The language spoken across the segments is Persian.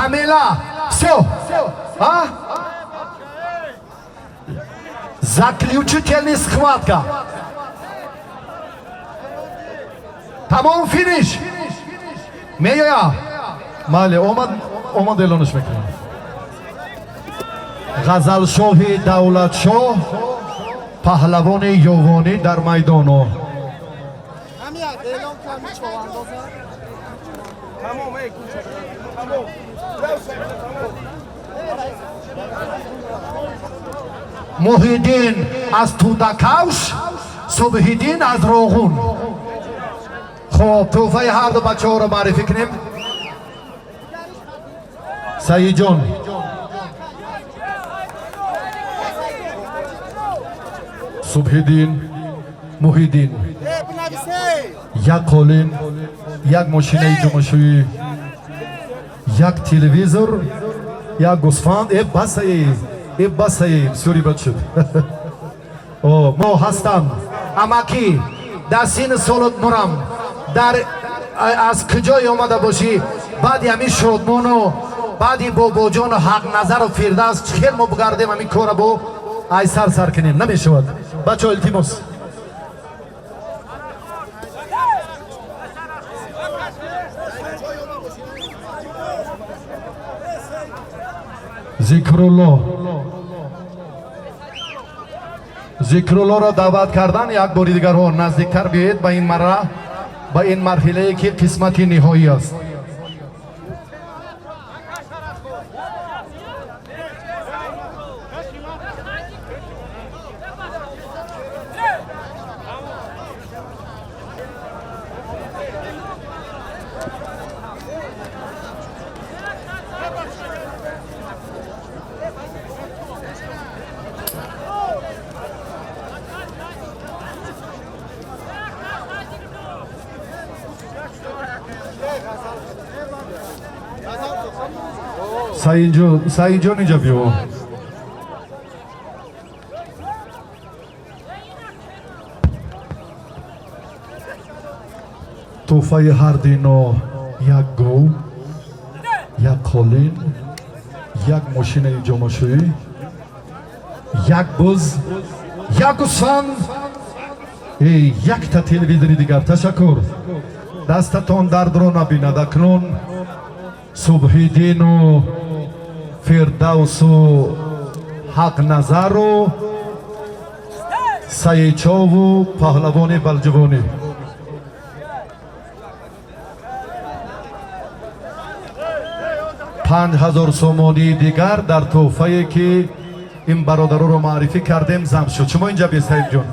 Камила, все. А? Заключительная схватка. Tamam, finish. Meya. Male, omad elonش میکنم. غزل شاه دولت شاه پهلوان یوغانی در میدان. محیدین از تودکاوش، صبحیدین از روغون. خب توفه هر دو بچه ها رو معرفی کنیم. سعید جان صبحیدین، محیدین، یک قالین، یک ماشین جمعشویی، یک تلویزور، یک گوسفند. بسه سوری بد شد. ما هستم اماکی در سین سالت نورم در از کجای آمده باشی بعدی همین شادمانو بعدی با جان و حق نظر و فردوس خیلی ما بگردیم همین کار با ای سر کنیم نمیشود. بچه ها التماس ذکرالله را دعوت کردن. یک باری دیگر ها نزدیکتر بیایید به این مرحله که قسمت نهایی است. سعید جان اینجا بیو. توفه هر دینو یک گو، یک قالین، یک ماشین جمعشویی، یک بز، یک گوسفند، یک تا تلویزیونی دیگر. تشکر. دستتان درد رو نبیند. اکنون صبحیدین و فردوس و حق نظر و سیچا و پهلوان بلجوانی. $5000 سومانی دیگر در تحفه که این برادران رو معرفی کردیم ضم شد. شما اینجا بی سعید جان.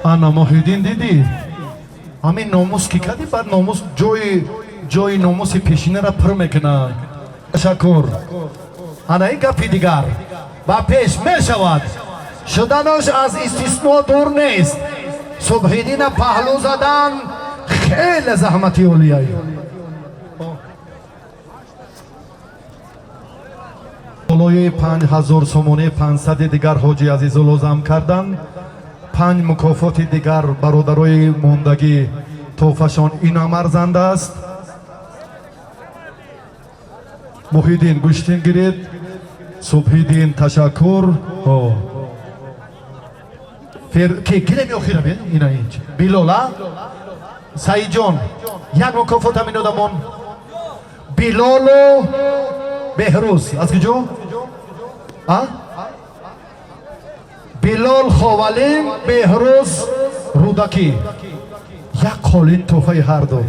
انا محیدین دیدی همین ناموس کی کردی بعد ناموس جای ناموس پیشینه را پر میکنه. تشکر. انا این گپی دیگر با پیش میشود. شدنش از استثناء دور نیست. صبحیدین پهلو زدن خیلی زحمتی اولیایی. بالای 5000 سومانی 500 دیگر حاجی عزیز لازم کردن. 5 مکافات دیگر برادرای موندگی توفشان اینم ارزنده است. محیدین گوشتین گیرید. صبحیدین تشکر. که گیرم یا خیره بید اینا هیچ بیلولا سعید جان یک مکافات همین آدمان بیلالو بهروز از کجا؟ بیلال خوالین بهروز رودکی یک قالین توفه هر دو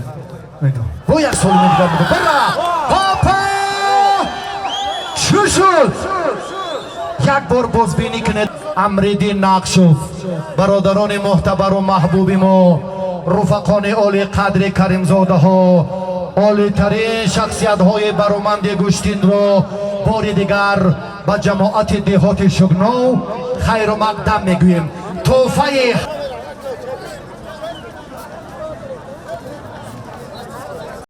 با یک سال میگذار بده برا پاپا چو شد یک بار بازبینی کنید امریدین نقشوف برادران محتبر و محبوبی ما رفقان عالی قدر کریمزاده ها عالی ترین شخصیت های برومند گوشتین رو بار دیگر به جماعت دهات شگناو خیر و مقدم میگوییم توفه